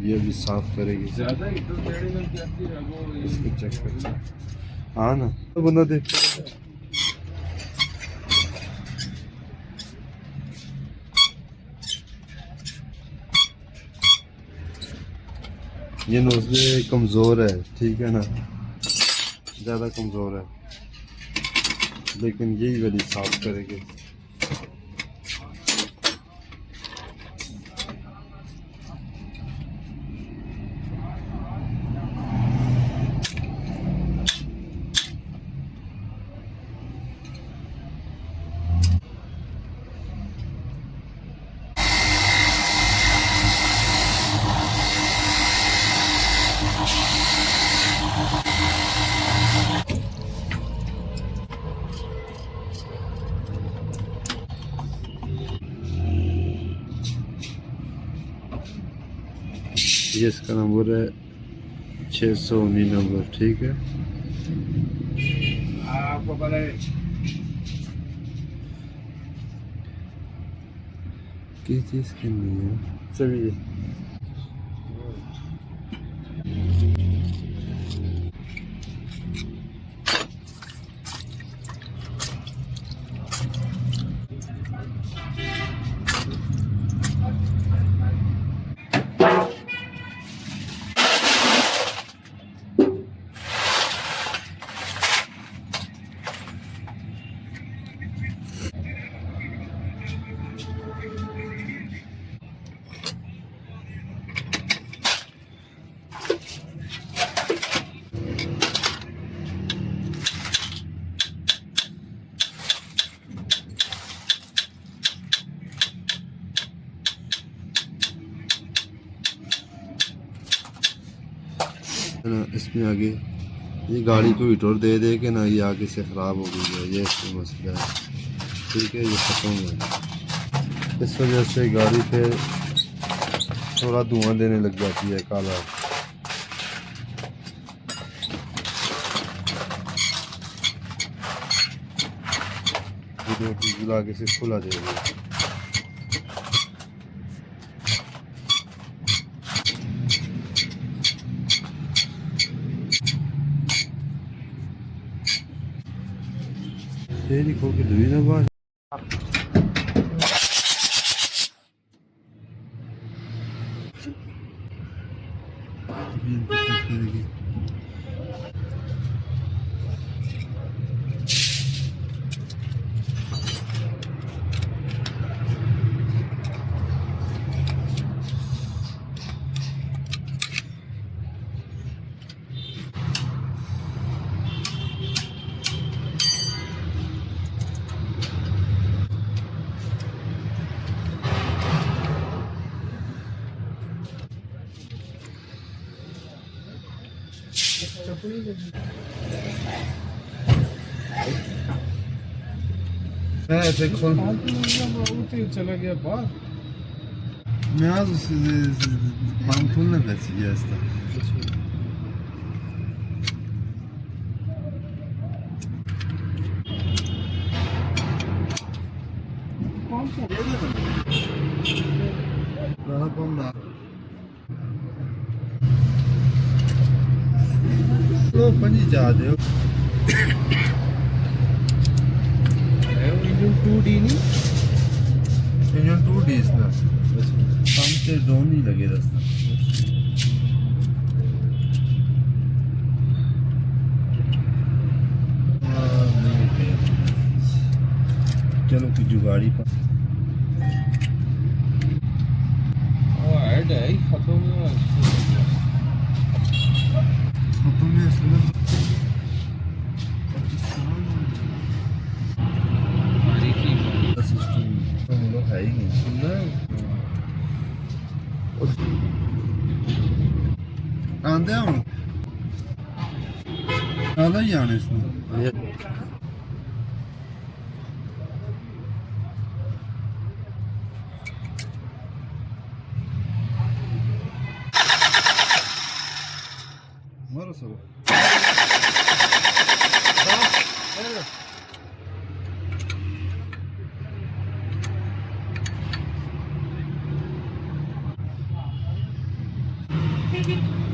ये भी साफ करेगी। ज्यादा इसको चेक करना। हाँ ना, तो बंदा देख ये नोज़ल कमज़ोर है, ठीक है ना, ज़्यादा कमज़ोर है, लेकिन यही वाली साफ करेगी। ये इसका नंबर है 619 नंबर, ठीक है। आपको पता है किस चीज़ की नहीं है सभी। ना इसमें आगे ये गाड़ी को हीटर दे दे के ना, ये आगे से ख़राब हो गई है, ये इसमें मसला है, ठीक है। ये ख़त्म है, इस वजह से गाड़ी पे थोड़ा धुआं देने लग जाती है, काला। ये आगे से खुला जाएगा। तेरी खोल के धुई ना बाहर। चला गया बाहर। मैं आज पाम खोलने बैठ गया था। कौन सा कौन तो पंजी जा दे इंजन 2D नहीं, इंजन 2D इसना पंप से डोन नहीं लगे रास्ता। चलो कि जुगाड़ी पर ऐड है खत्म हुआ है ही नहीं आंदे हम आंदा ही आने इसमें। मारो सब है।